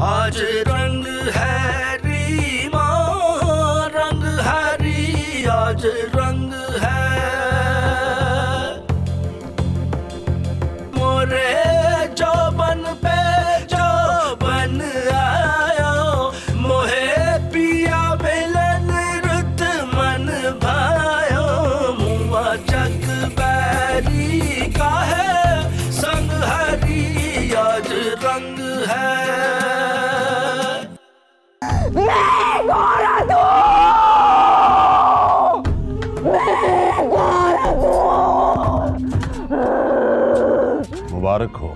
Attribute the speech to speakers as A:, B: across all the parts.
A: आज रंग है रीमा, रंग है री, आज रंग है मोरे जौबन पे जौबन आयो, मोहे पिया मिलन रुत मन भायो, मुआ जग बैरी का है संग हरी, आज रंग है।
B: मुबारक हो,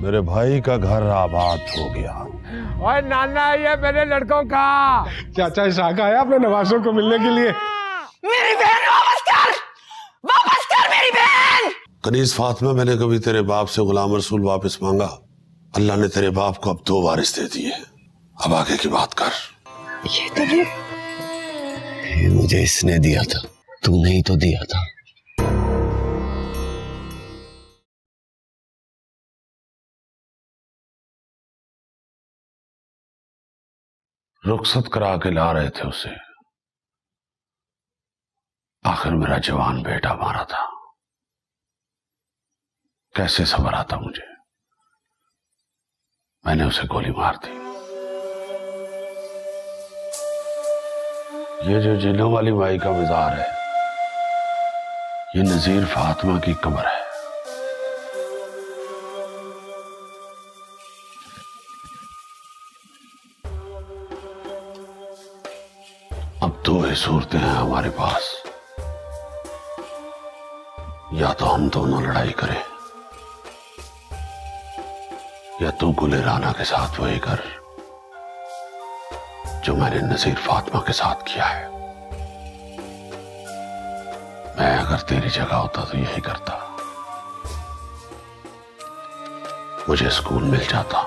B: मेरे भाई का घर आबाद हो गया।
C: और नाना ये मेरे लड़कों का
D: चाचा इसाक आया अपने नवासों को मिलने के लिए।
E: मेरी बहन वापस कर मेरी बहन।
B: कनीज फातिमा, मैंने कभी तेरे बाप से गुलाम रसूल वापस मांगा? अल्लाह ने तेरे बाप को अब 2 वारिस दे दिए। अब आगे की बात कर।
E: ये तो
F: ये मुझे इसने दिया था, तूने ही तो दिया था।
B: रुखसत करा के ला रहे थे उसे, आखिर मेरा जवान बेटा मारा था। कैसे सब्र आता मुझे, मैंने उसे गोली मार दी। ये जो जिन्हों वाली माई का मजार है, ये नजीर फातिमा की कब्र है। अब 2 ही सूरतें हैं हमारे पास, या तो हम दोनों लड़ाई करें, या तू गुले राना के साथ वही कर जो मैंने नजीर फातिमा के साथ किया है। मैं अगर तेरी जगह होता तो यही करता। मुझे स्कूल मिल जाता,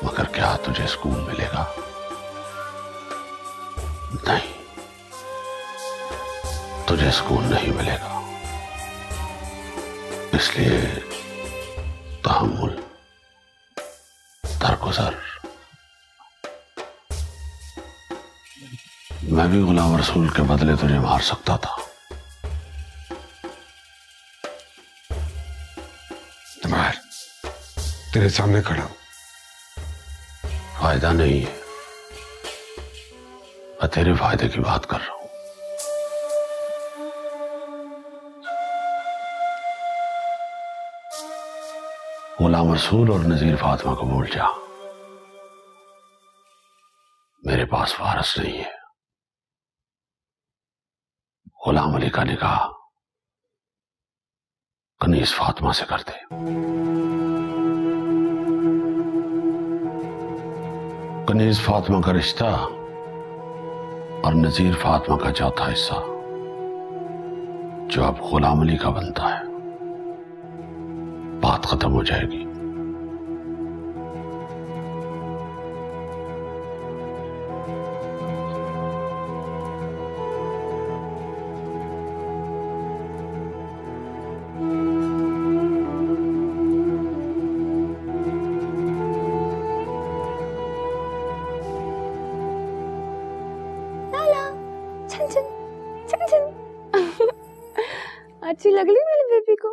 B: मगर क्या तुझे स्कूल मिलेगा? नहीं, तुझे स्कूल नहीं मिलेगा। इसलिए तहम्मुल, दरगुजर। मैं भी गुलाम रसूल के बदले तुझे मार सकता था।
D: बाहर तेरे सामने खड़ा हूं।
B: फायदा नहीं है, मैं तेरे फायदे की बात कर रहा हूं। गुलाम रसूल और नजीर फातिमा को भूल जा। मेरे पास वारिस नहीं है। गुलाम अली का निकाह कनीज फातिमा से कर दे। कनीज फातिमा का रिश्ता और नजीर फातिमा का चौथा हिस्सा जो अब गुलाम अली का बनता है, बात खत्म हो जाएगी।
G: अच्छी लग रही मेरी बेबी को।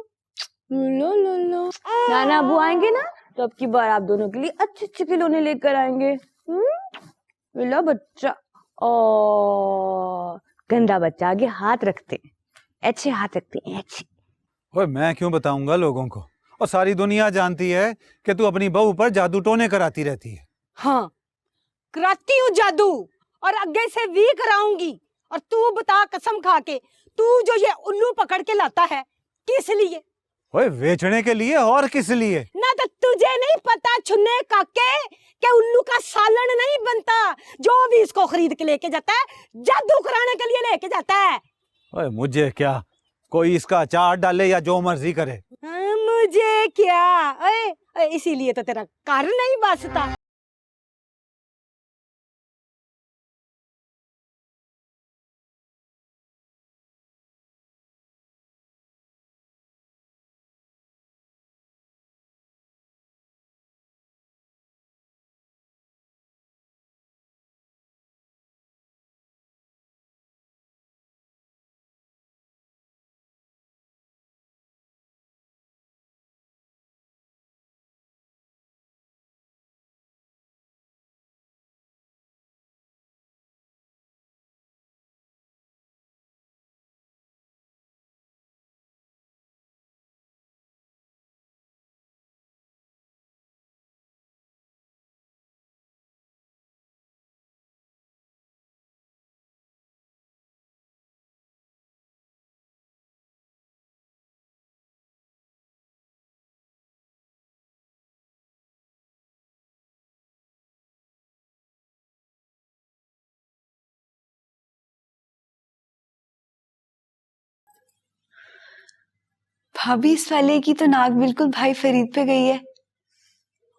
G: लो लो लो, नाना अबू आएंगे ना तो अब की बार आप दोनों के लिए अच्छे अच्छे खिलौने लेकर आएंगे। लो बच्चा, ओ गंदा बच्चा आगे हाथ रखते, अच्छे हाथ रखते हैं अच्छे।
H: ओए मैं क्यों बताऊंगा लोगों को, और सारी दुनिया जानती है कि तू अपनी बहू पर जादू टोने कराती रहती है।
E: हाँ कराती हूँ जादू, और आगे से भी कराऊंगी। और तू बता कसम खा के, तू जो ये उल्लू पकड़ के लाता है किस लिए?
H: ओए बेचने के लिए, और किस लिए?
E: ना तो तुझे नहीं पता छुन्ने काके कि उल्लू का सालन नहीं बनता, जो भी इसको खरीद के लेके जाता है जादू कराने के लिए लेके जाता है।
H: ओए मुझे क्या, कोई इसका अचार डाले या जो मर्जी करे।
E: मुझे क्या, ओए इसीलिए तो तेरा घर नहीं बसता।
I: भाभी इस वाले की तो नाक बिल्कुल भाई फरीद पे गई है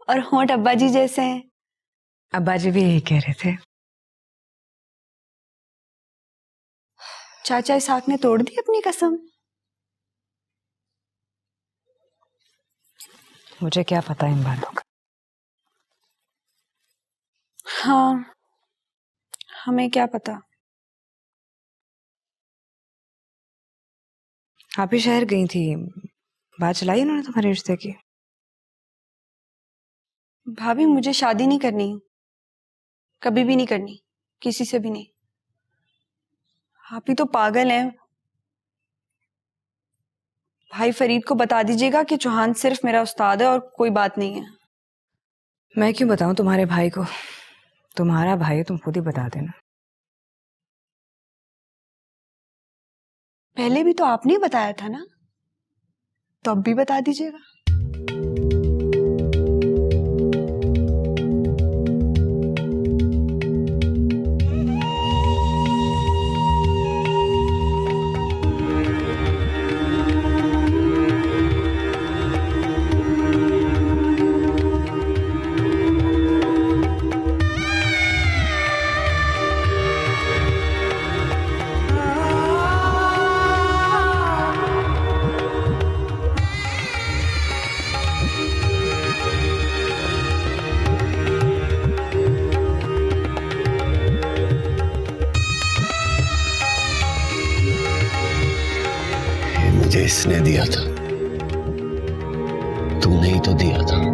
I: और होंठ अब्बा जी जैसे हैं।
J: अब्बा जी भी यही कह रहे थे।
I: चाचा इसाक ने तोड़ दी अपनी कसम।
J: मुझे क्या पता इन बातों का।
I: हाँ, हमें क्या पता।
J: आप ही शहर गई थी, बात चलाई उन्होंने तुम्हारे रिश्ते की?
I: भाभी मुझे शादी नहीं करनी, कभी भी नहीं करनी, किसी से भी नहीं। आप ही तो पागल हैं। भाई फरीद को बता दीजिएगा कि चौहान सिर्फ मेरा उस्ताद है और कोई बात नहीं है।
J: मैं क्यों बताऊं तुम्हारे भाई को? तुम्हारा भाई है, तुम खुद ही बता देना।
I: पहले भी तो आपने बताया था ना, तो अब भी बता दीजिएगा।
F: मुझे इसने दिया था, तूने ही तो दिया था।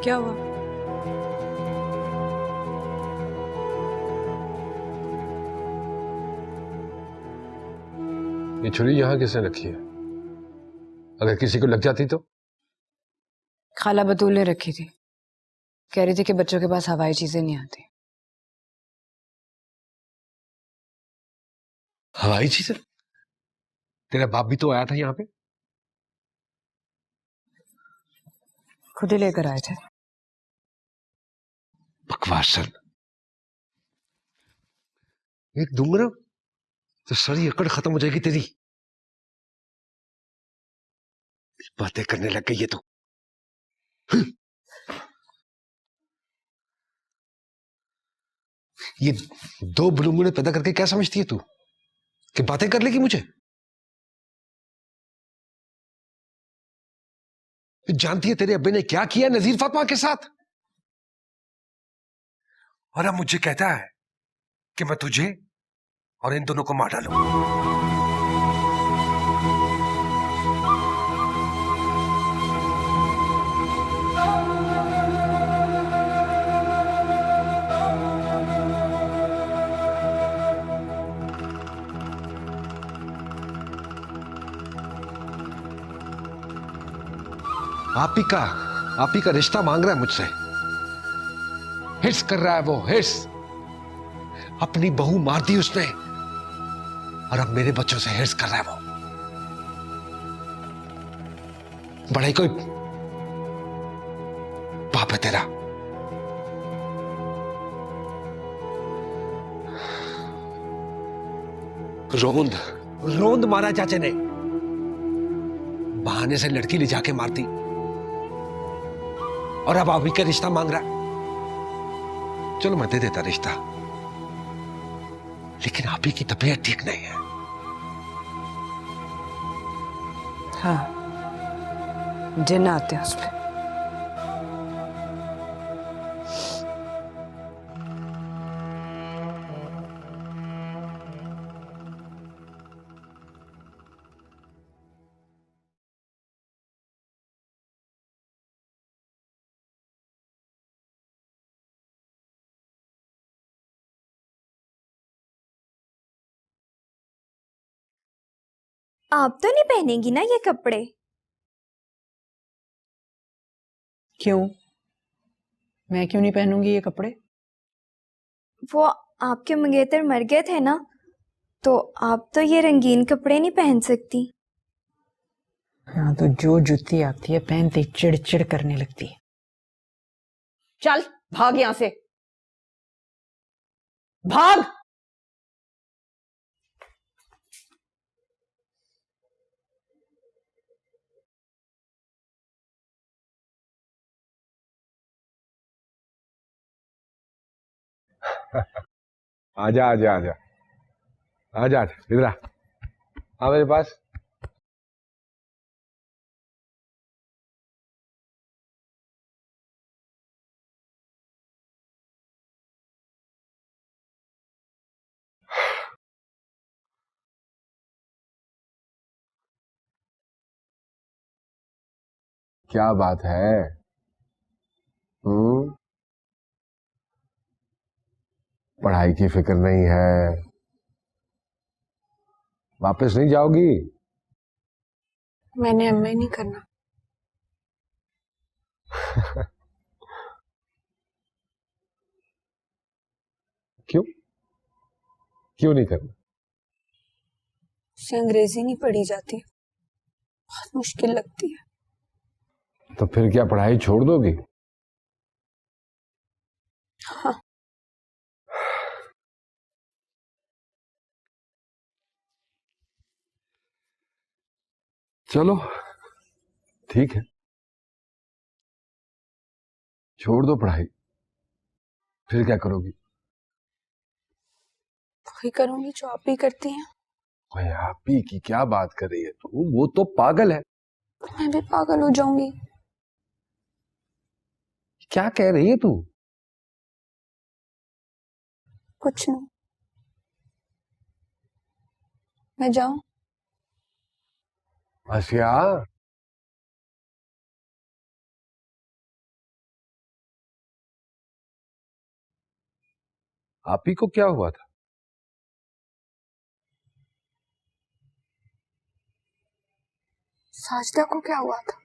J: क्या हुआ?
D: ये छुरी यहाँ किसने रखी है? अगर किसी को लग जाती तो?
J: खाला बतूल ने रखी थी, कह रही थी कि बच्चों के पास हवाई चीजें नहीं आती।
D: हवाई चीजें? तेरा बाप भी तो आया था यहाँ पे।
J: खुद ही लेकर आए थे।
D: बकवास सर, एक दूंगा तो सारी अकड़ खत्म हो जाएगी तेरी। बातें करने लग गई है तो। ये दो बुलुंगुने पैदा करके क्या समझती है तू कि बातें कर लेगी मुझे? जानती है तेरे अब्बे ने क्या किया नजीर फातिमा के साथ? और अब मुझे कहता है कि मैं तुझे और इन दोनों को मार डालूं। आप ही का रिश्ता मांग रहा है मुझसे। हिर्स कर रहा है वो, हिर्स। अपनी बहू मार दी उसने और अब मेरे बच्चों से हिर्स कर रहा है वो। बड़ा ही कोई पाप है तेरा। रोंद रोंद मारा चाचे ने, बहाने से लड़की ले जाके मारती और अब आप ही का रिश्ता मांग रहा है। चलो मैं दे देता रिश्ता, लेकिन आप ही की तबीयत ठीक नहीं है।
J: हाँ, जिन्न आते हैं उसमें।
K: आप तो नहीं पहनेंगी ना ये कपड़े?
J: क्यों? मैं क्यों नहीं पहनूंगी ये कपड़े?
K: वो आपके मंगेतर मर गए थे ना, तो आप तो ये रंगीन कपड़े नहीं पहन सकती।
J: हाँ, तो जो जुत्ती आती है पहनते चिड़चिड़ करने लगती है। चल भाग यहां से, भाग।
C: आजा आजा आजा आजा इधर आ मेरे पास। क्या बात है? पढ़ाई की फिक्र नहीं है? वापस नहीं जाओगी?
I: मैंने एमए नहीं करना।
C: क्यों? क्यों नहीं करना?
I: उसे अंग्रेजी नहीं पढ़ी जाती, बहुत मुश्किल लगती है।
C: तो फिर क्या पढ़ाई छोड़ दोगी?
I: हाँ।
C: चलो ठीक है, छोड़ दो पढ़ाई। फिर क्या करोगी?
I: वही करूंगी जो आप भी करती हैं।
C: ओए आप ही की क्या बात कर रही है तू? वो तो पागल है।
I: मैं भी पागल हो जाऊंगी।
C: क्या कह रही है तू?
I: कुछ नहीं। मैं जाऊं?
C: आसिया, आप ही को क्या हुआ था?
I: साजदा को क्या हुआ था?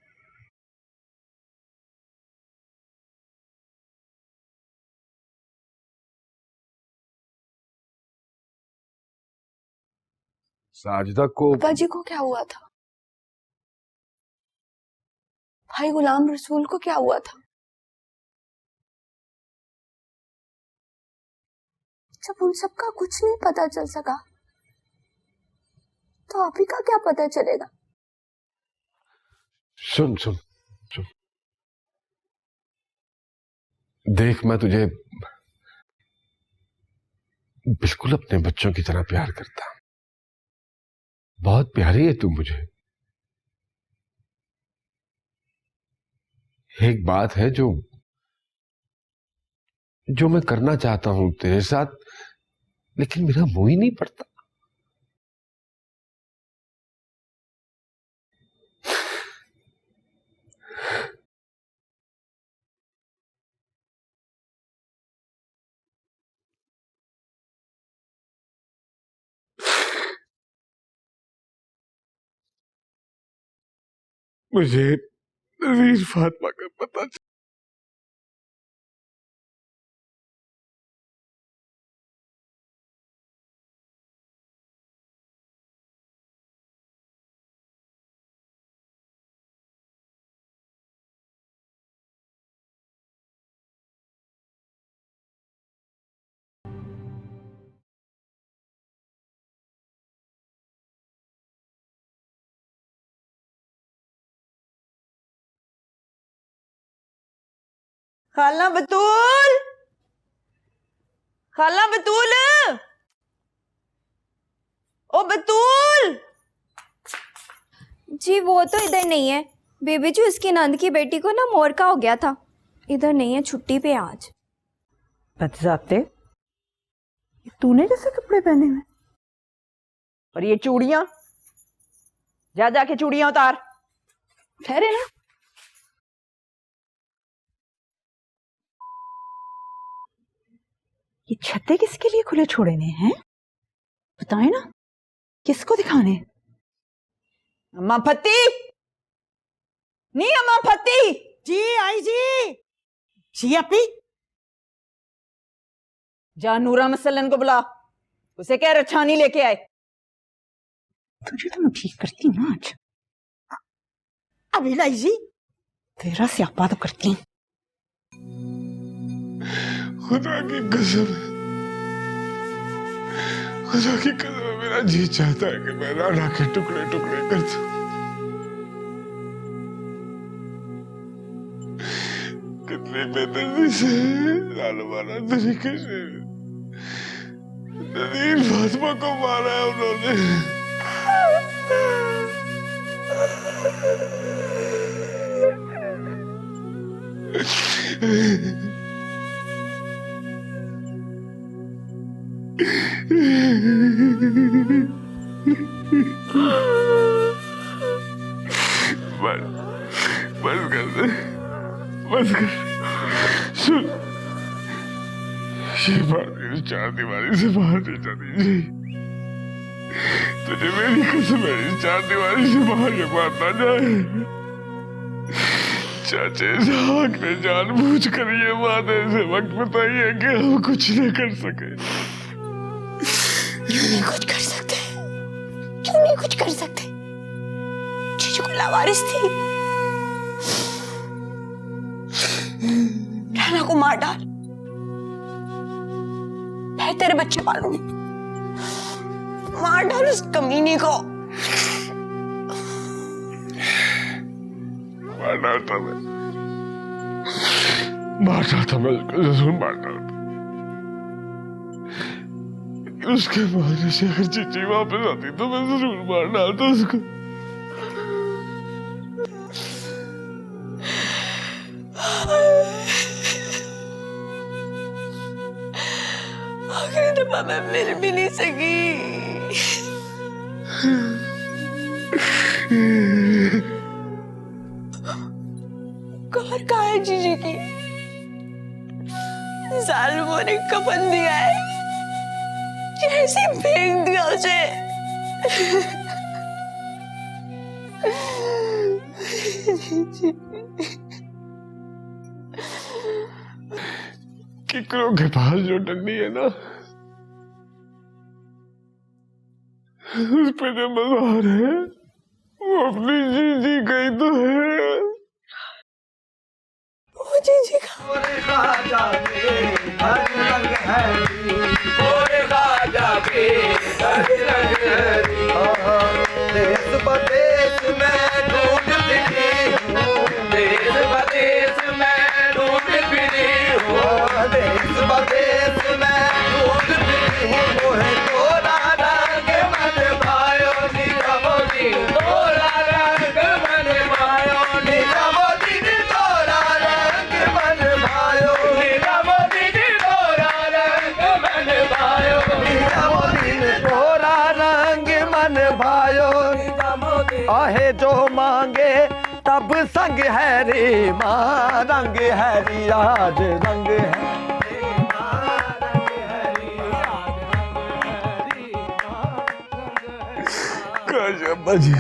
C: साजदा को?
I: पापा जी को क्या हुआ था? भाई गुलाम रसूल को क्या हुआ था? जब उन सब का कुछ नहीं पता चल सका, तो आप ही का क्या पता चलेगा?
C: सुन सुन सुन, देख मैं तुझे बिल्कुल अपने बच्चों की तरह प्यार करता। बहुत प्यारी है तू मुझे। एक बात है जो मैं करना चाहता हूं तेरे साथ, लेकिन मेरा मुंह ही नहीं पड़ता। मुझे नज़ीर फातिमा का पता चला।
G: खाला बतूल, खाला बतूल, ओ बतूल।
K: जी वो तो इधर नहीं है। बेबी जी उसकी नंद की बेटी को ना मोर का हो गया था, इधर नहीं है, छुट्टी पे आज।
G: बदजाते, तूने जैसे कपड़े पहने हुए, और ये चूड़ियां, जा जाके चूड़ियां उतार। ठहरे ना। ये छत्ते किसके लिए खुले छोड़े ने हैं? बताए ना, किसको दिखाने?
J: अम्मा फत्ती, नहीं अम्मा फत्ती।
E: जी आई जी। जी आपी।
J: जा नूरा मसलन को बुला, उसे कह रछानी लेके आए।
E: तुझे तो मैं ठीक करती ना आज। अभी लाई जी। तेरा स्यापा तो करती।
C: खुदा की कसम, खुदा की कसम, मेरा जी चाहता है कि मैं राना के टुकड़े टुकड़े कर दूं। कितनी बेदर्दी से, जालिमाना तरीके से नदीर फातिमा को मारा है उन्होंने। बस कर दे, बस कर। सुन, ये बात मेरी चार दीवारी से बाहर नहीं जानी चाहिए। तुझे मेरी कसम है, इस चार दीवारी से बाहर ये बात ना जाए। चाचे साहब ने जानबूझ कर ये वादे से वक्त बताइए कि हम कुछ नहीं कर सके।
I: क्यों नहीं कुछ कर सकते? क्यों नहीं कुछ कर सकते? जीजू को लावारिस थी, राना को मार डाल, मैं तेरे बच्चे पालूंगी। मार डाल उस कमीने को।
C: मार डालता मैं, मार डालता मैं उसको, जरूर मार डालता। उसके मारने से अगर चीची वापस आती तो मैं जरूर मार डालता उसको।
I: आखिरी दफा मैं मिल भी नहीं सकी। कार कहाँ है जीजी की? जालिमों ने कफन दिया है, कैसे फेंक दिया उसे।
C: किकरों के पास जो डंडी है ना, उस पे जो मज़ार है वो अपनी जीजी का ही तो है।
I: वो जीजी का।
A: देश बदेश में ढूंढ फिरी हूँ, देश बदेश में ढूंढ फिरी हूँ, देश बदेश में ढूंढ फिरी हूँ। मोहे तोरा रंग मन भायो, नीला मोदी तोरा रंग मन भायो, नीला मोदी तोरा रंग मन भायो, नीला मोदी तोरा रंग मन भायो, नीला मोदी तोरा रंग मन भायो। आहे जो मांगे तब संग है रे माँ, रंग है रे आज रंग है।
C: काश अब्बा जी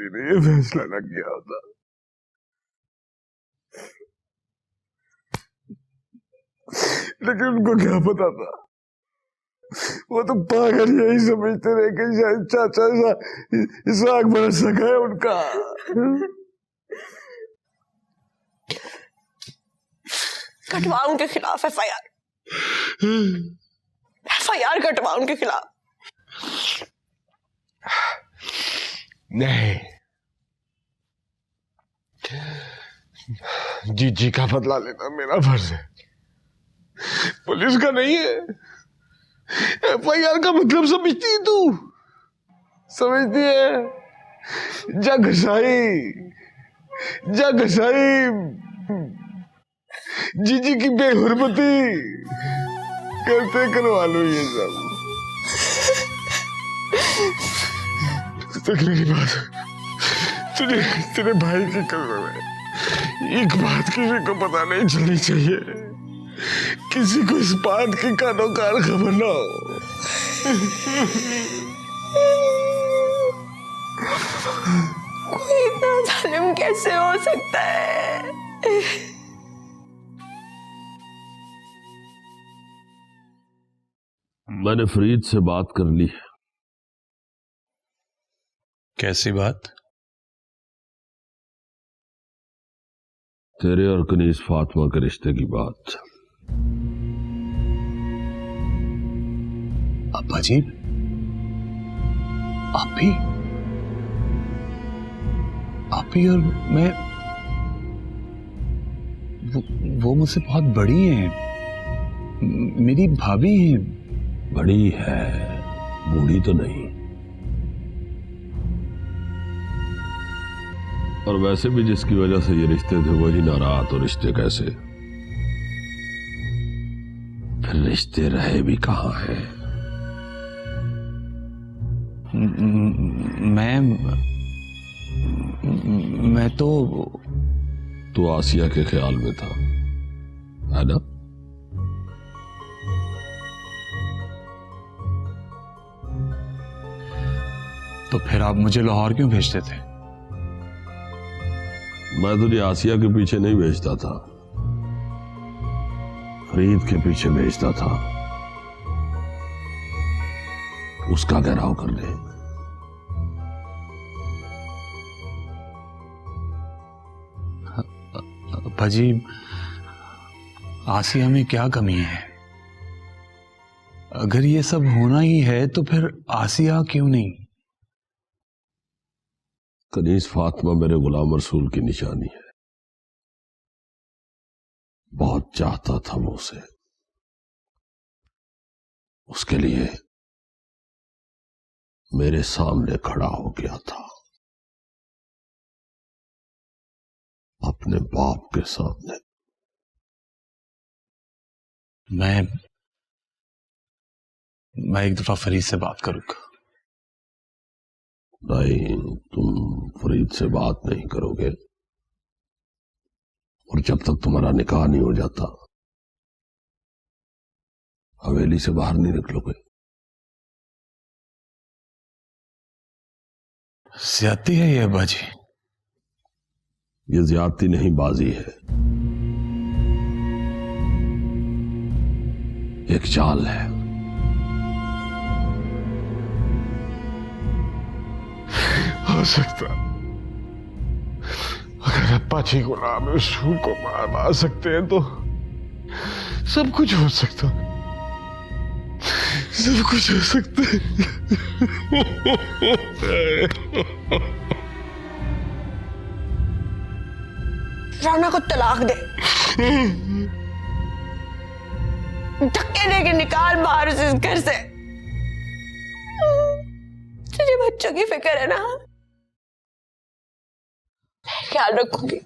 C: ने ये फैसला न किया होता। लेकिन उनको क्या पता था, वो तो पागल यही समझते रहे कि शायद चाचा इसाक बरस सका है उनका।
I: कटवा उनके खिलाफ एफआईआर, एफआईआर कटवा उनके खिलाफ।
C: नहीं, जीजी का बदला लेना मेरा फर्ज है, पुलिस का नहीं है। एफआईआर का मतलब समझती है तू? समझती है? जग साहिब जीजी की बेहुरमती करते करवा लो ये सब। देख मेरी बात, तुझे तेरे भाई की कसम है, एक बात किसी को पता नहीं चलनी चाहिए, किसी को इस बात की कानो कार खबर ना हो।
I: कोई इतना जालिम कैसे हो सकता है?
B: मैंने फरीद से बात कर ली।
H: कैसी बात?
B: तेरे और कनीज फातिमा के रिश्ते की बात।
F: अब्बा जी, आप ही और मैं, वो मुझसे बहुत बड़ी हैं, मेरी भाभी हैं।
B: बड़ी है, बूढ़ी तो नहीं। और वैसे भी जिसकी वजह से ये रिश्ते थे वही ना रहा तो रिश्ते कैसे? फिर रिश्ते रहे भी कहां हैं?
F: मैं तो
B: आसिया के ख्याल में था, है ना?
F: तो फिर आप मुझे लाहौर क्यों भेजते थे?
B: मैं तुझे आसिया के पीछे नहीं भेजता था, फरीद के पीछे भेजता था, उसका घेराव कर ले।
F: अब्बा जी, आसिया में क्या कमी है? अगर ये सब होना ही है तो फिर आसिया क्यों नहीं?
B: कनीज फातिमा मेरे गुलाम रसूल की निशानी है। बहुत चाहता था वो उसे, उसके लिए मेरे सामने खड़ा हो गया था, अपने बाप के सामने।
F: मैं एक दफा फरीद से बात करूंगा।
B: नहीं, तुम फरीद से बात नहीं करोगे, और जब तक तुम्हारा निकाह नहीं हो जाता हवेली से बाहर नहीं निकलोगे।
F: ज्यादती है ये अब्बा जी।
B: ये ज्यादती नहीं, बाजी है, एक चाल है।
C: हो सकता अगर अब्बा जी गुलाम रसूल को मार सकते हैं तो सब कुछ हो सकता, सब कुछ हो सकता है।
I: राना को तलाक दे, धक्के दे के निकाल बाहर से, इस घर से। तुझे बच्चों की फिक्र है ना? मैं ख्याल रखूंगी,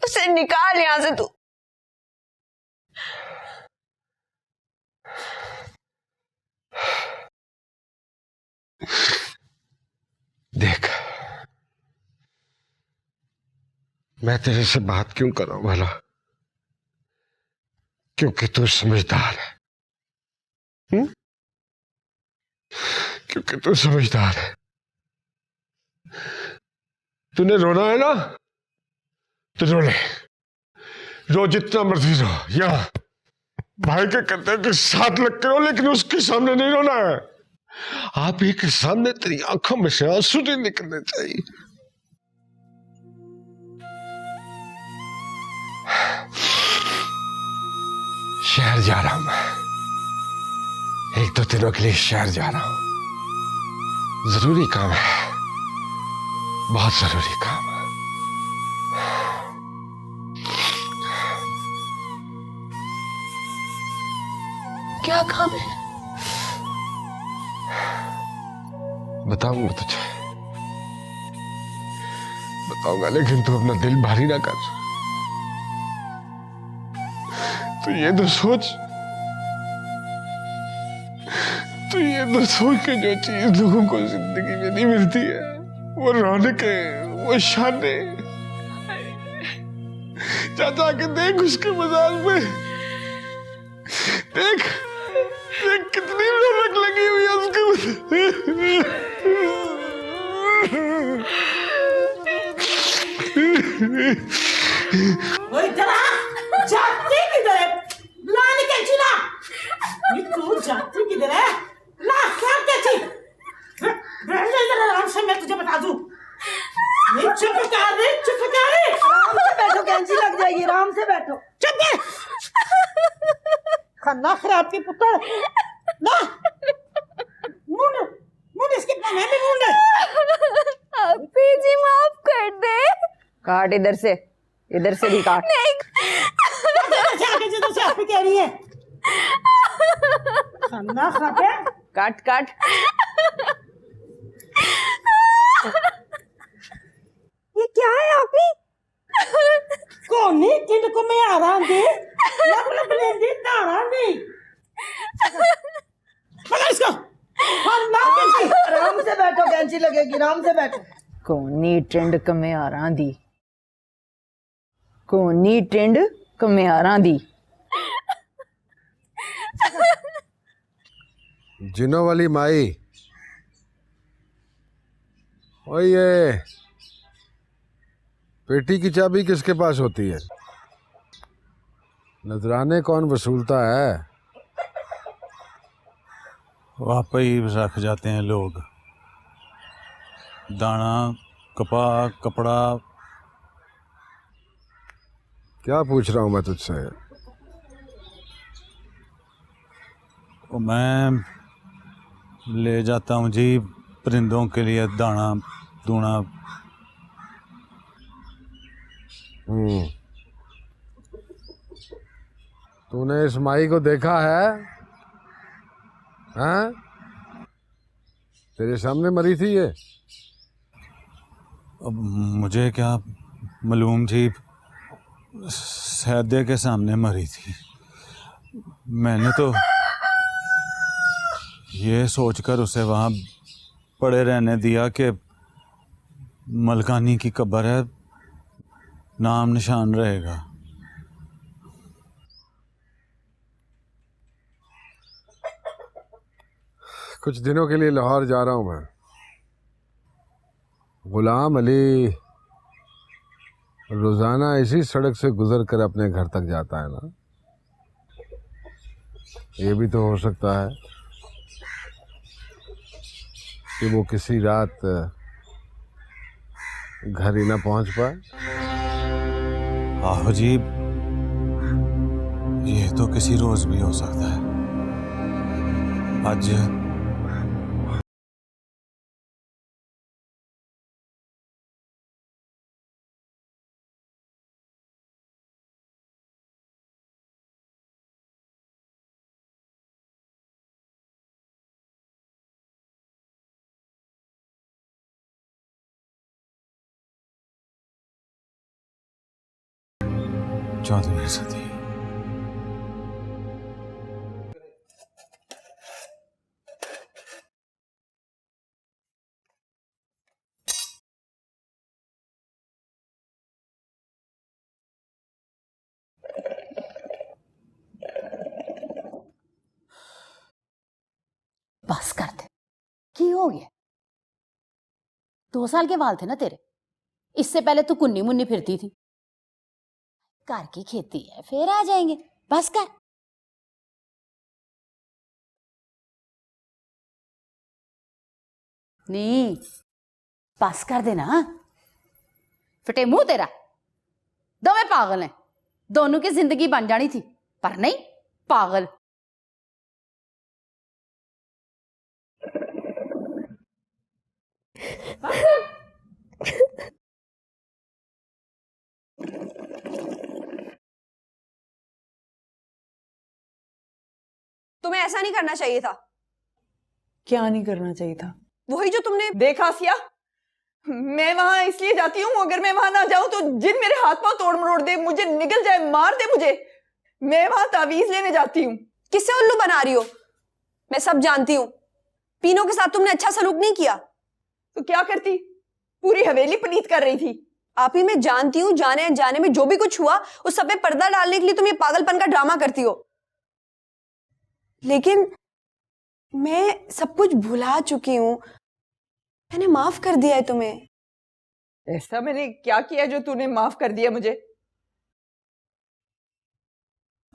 I: उसे निकाल यहां से तू।
C: देख, मैं तेरे से बात क्यों कर रहा हूं भला? क्योंकि तू समझदार है। क्योंकि तू समझदार है। तूने रोना है ना, तो रो ले, रो जितना मर्जी रो। यहाँ भाई के कहते के साथ लग के रो, लेकिन उसके सामने नहीं रोना है। आप ही के सामने तेरी आंखों में से आंसू नहीं निकलने चाहिए। शहर जा रहा हूं मैं, 1-2 दिनों के लिए शहर जा रहा हूं। जरूरी काम है, बहुत जरूरी काम है।
I: क्या काम है?
C: बताऊंगा तुझे, बताऊंगा, लेकिन तू अपना दिल भारी ना कर। तो ये तो सोच, तो ये तो सोच के जो चीज लोगों को जिंदगी में नहीं मिलती है, वो रौनकें, वो शाने। चाचा के देख उसके मजाल में, देख देख कितनी रौनक लगी हुई है उसके।
E: जाती किधर है? ला कैंची ला। ये तू जाती किधर है? ला क्या कैंची? बैठ जा इधर आराम से, मैं तुझे बता दूं। नहीं चुप कर रे, चुप कर रे। आराम से बैठो, कैंची लग जाएगी, आराम से बैठो। चुप है। खाना खराब के पुत्र। ना। मुंड इसके पहले भी मुंड।
G: आपी जी माफ कर दे।
J: काट इधर से भी काट।
G: नहीं
E: जिधर से आप कह रही है खाना खाते
J: काट काट।
E: ये क्या है आपी? कौन नहीं टिंड को मैं आराम दे लब लब लेंदी तारा नहीं पकड़ इसको। हम ना कैंची, आराम से बैठो, कैंची लगेगी, आराम से बैठो।
J: कोनी टिंड कमेयारां दी, कोनी टिंड कमेयारां दी।
C: जिनों वाली माई, और ये पेटी की चाबी किसके पास होती है? नजराने कौन वसूलता है?
H: वहाँ पे ही रख जाते हैं लोग। दाना, कपड़ा।
C: क्या पूछ रहा हूँ मैं तुझसे?
H: मैं ले जाता हूँ जी परिंदों के लिए दाना दूना।
C: तूने इस माई को देखा है? हाँ? तेरे सामने मरी थी ये?
H: अब मुझे क्या मालूम जी, सैदे के सामने मरी थी। मैंने तो ये सोचकर उसे वहाँ पड़े रहने दिया कि मलकानी की कब्र है, नाम निशान रहेगा।
C: कुछ दिनों के लिए लाहौर जा रहा हूँ मैं। गुलाम अली रोजाना इसी सड़क से गुजर कर अपने घर तक जाता है ना? ये भी तो हो सकता है कि वो किसी रात घर ही ना पहुंच पाए।
H: आहो जी, ये तो किसी रोज भी हो सकता है। आज चौदहवीं सदी।
E: बस कर दे, की हो गया? 2 साल के बाल थे ना तेरे, इससे पहले तू कुन्नी मुन्नी फिरती थी। घर की खेती है, फिर आ जाएंगे, बस कर। नहीं, बस कर देना। फटे मुंह तेरा। दोवें पागल हैं, दोनों की जिंदगी बन जानी थी, पर नहीं, पागल।
I: तुम्हें ऐसा नहीं करना चाहिए था।
J: क्या नहीं करना चाहिए था?
I: वही जो तुमने देखा सिया। मैं वहां इसलिए जाती हूँ, अगर मैं वहां ना जाऊं तो जिन मेरे हाथ पांव तोड़ मरोड़ दे, मुझे निगल जाए, मार दे मुझे। मैं वहां तावीज लेने जाती हूँ। किससे उल्लू बना रही हो? मैं सब जानती हूँ। पीनों के साथ तुमने अच्छा सलूक नहीं किया तो क्या करती? पूरी हवेली पलीत कर रही थी। आप ही मैं जानती हूँ, जाने अनजाने में जो भी कुछ हुआ उस सब पे पर्दा डालने के लिए तुम ये पागलपन का ड्रामा करती हो। लेकिन मैं सब कुछ भुला चुकी हूं। मैंने माफ कर दिया है तुम्हें। ऐसा मैंने क्या किया जो तूने माफ कर दिया मुझे?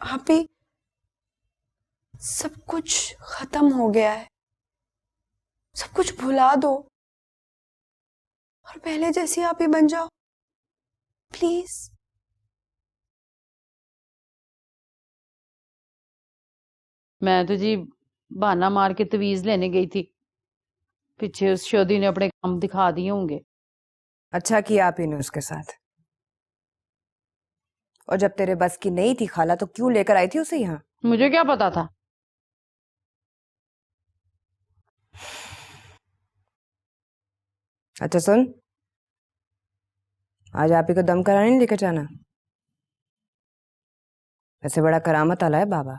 G: आप ही सब कुछ खत्म हो गया है, सब कुछ भुला दो और पहले जैसी आप ही बन जाओ प्लीज।
J: मैं तो जी बहाना मार के तवीज लेने गई थी, पीछे उस शोधी ने अपने काम दिखा दिए होंगे।
L: अच्छा किया आप ही ने उसके साथ। और जब तेरे बस की नहीं थी खाला तो क्यों लेकर आई थी उसे यहाँ?
J: मुझे क्या पता था?
L: अच्छा सुन, आज आप ही को दम कराने नहीं लेकर जाना। ऐसे बड़ा करामत आला है बाबा,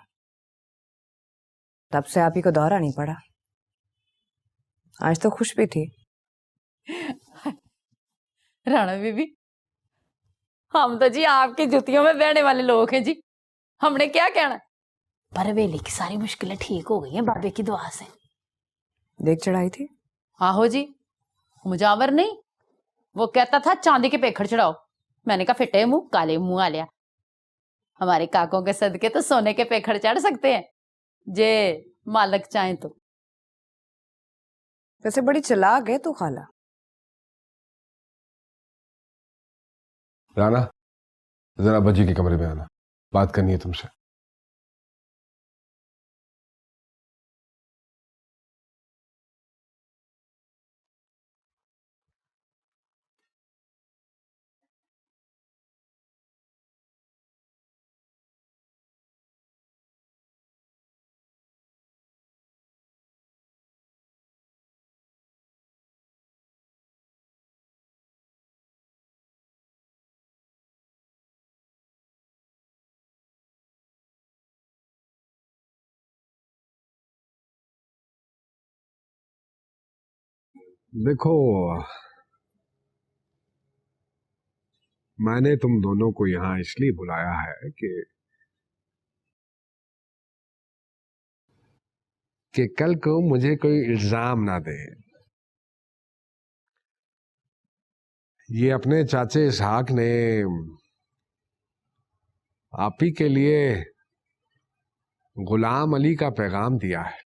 L: तब से आप ही को दौरा नहीं पड़ा। आज तो खुश भी थी।
J: राणा बीबी, हम तो जी आपकी जुतियों में बहने वाले लोग हैं जी, हमने क्या कहना। पर वेली की सारी मुश्किलें ठीक हो गई हैं बाबे की दुआ से।
L: देख चढ़ाई थी।
J: आहो जी, मुजावर नहीं, वो कहता था चांदी के पेखड़ चढ़ाओ। मैंने कहा फिटे मुंह काले मुंह आ लिया। हमारे काकों के सदके तो सोने के पेखड़ चढ़ सकते हैं, जे मालक चाहे तो।
L: वैसे बड़ी चालाक है तू खाला।
C: राना, जरा बजी के कमरे में आना, बात करनी है तुमसे। देखो, मैंने तुम दोनों को यहां इसलिए बुलाया है कि कल को मुझे कोई इल्जाम ना दे। ये अपने चाचे इसहाक ने आप ही के लिए गुलाम अली का पैगाम दिया है।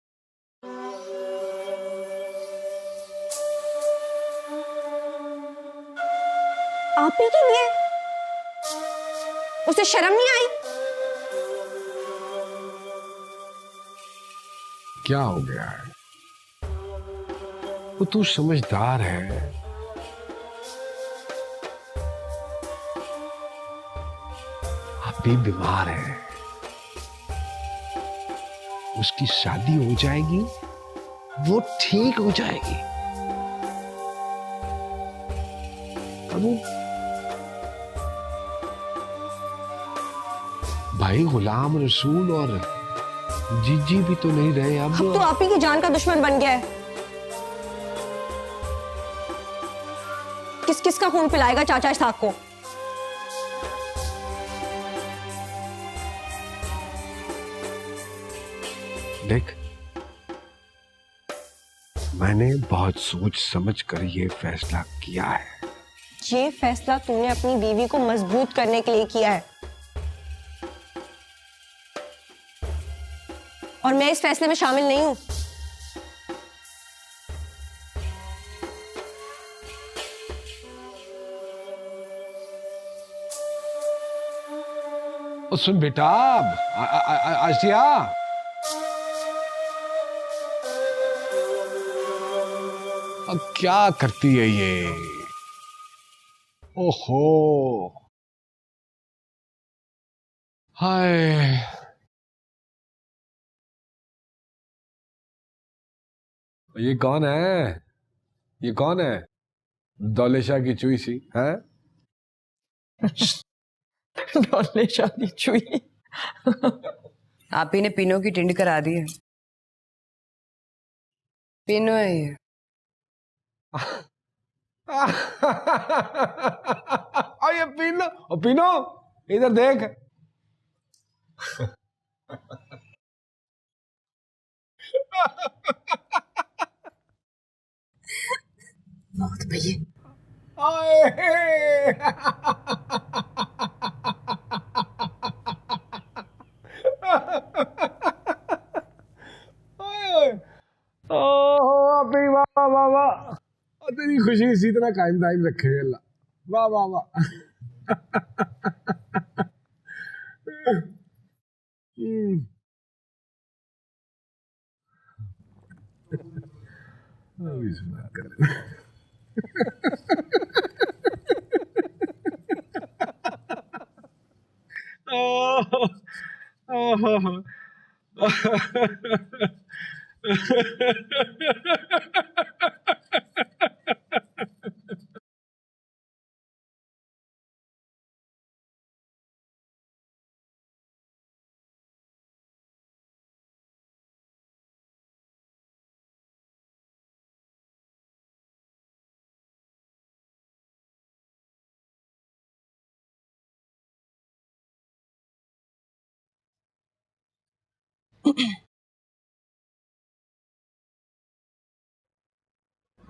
G: आप ही के लिए? उसे शर्म नहीं आई?
C: क्या हो गया है? वो तू समझदार है, आप भी बीमार है, उसकी शादी हो जाएगी, वो ठीक हो जाएगी। अब वो भाई गुलाम रसूल और जीजी भी तो नहीं रहे। अब
G: तो आप ही की जान का दुश्मन बन गया है। किस किस का खून पिलाएगा चाचा इसहाक को?
C: देख, मैंने बहुत सोच समझ कर ये फैसला किया है।
G: ये फैसला तूने अपनी बीवी को मजबूत करने के लिए किया है और मैं इस फैसले में शामिल नहीं हूं।
C: सुन बेटा, आसिया, अब क्या करती है ये? ओहो, हाय, ये कौन है? ये कौन है? दौलेशा की चुई सी है?
I: दौलेशा की चुई।
L: आप ही ने पीनो की टिंड करा दी है। पीनो है ये।
C: ये पीनो, पीनो इधर देख।
E: बहुत भैया
C: अपनी वाह वाह वाह वाह, तेरी खुशी इसी तरह कायम दायम रखे अल्लाह। वाह वाह वाह। अभी सुना कर।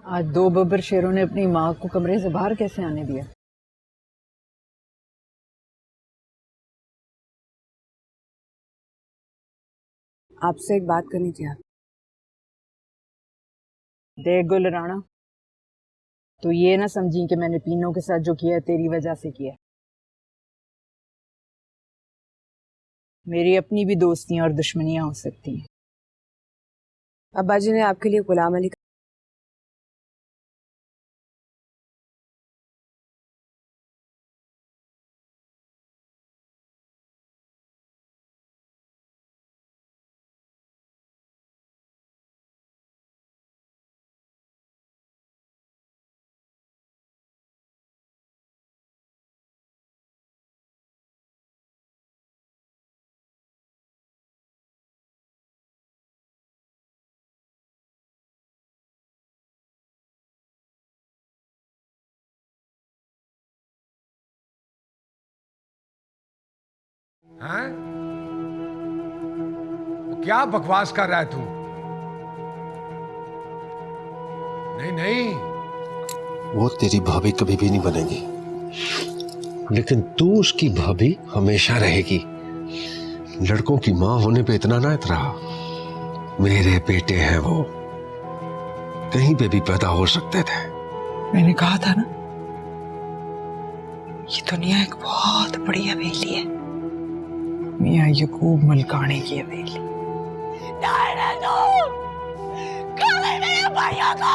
I: आज 2 बब्बर शेरों ने अपनी माँ को कमरे से बाहर कैसे आने दिया?
L: आपसे एक बात करनी थी। आप
I: देख गुल राणा, तो ये ना समझी कि मैंने पीनों के साथ जो किया है तेरी वजह से किया है। मेरी अपनी भी दोस्तियां और दुश्मनियां हो सकती हैं।
L: अब्बा जी ने आपके लिए गुलाम अली
D: हैं? क्या बकवास कर रहा है तू? नहीं नहीं,
M: वो तेरी भाभी कभी भी नहीं बनेगी, लेकिन तू उसकी भाभी हमेशा रहेगी। लड़कों की मां होने पे इतना ना इतरा। मेरे बेटे हैं वो, कहीं पे भी पैदा हो सकते थे।
I: मैंने कहा था ना, ये दुनिया एक बहुत बड़ी हवेली है, मियां यकूब मलकाने की हवेली।
E: मेरे भाइयों को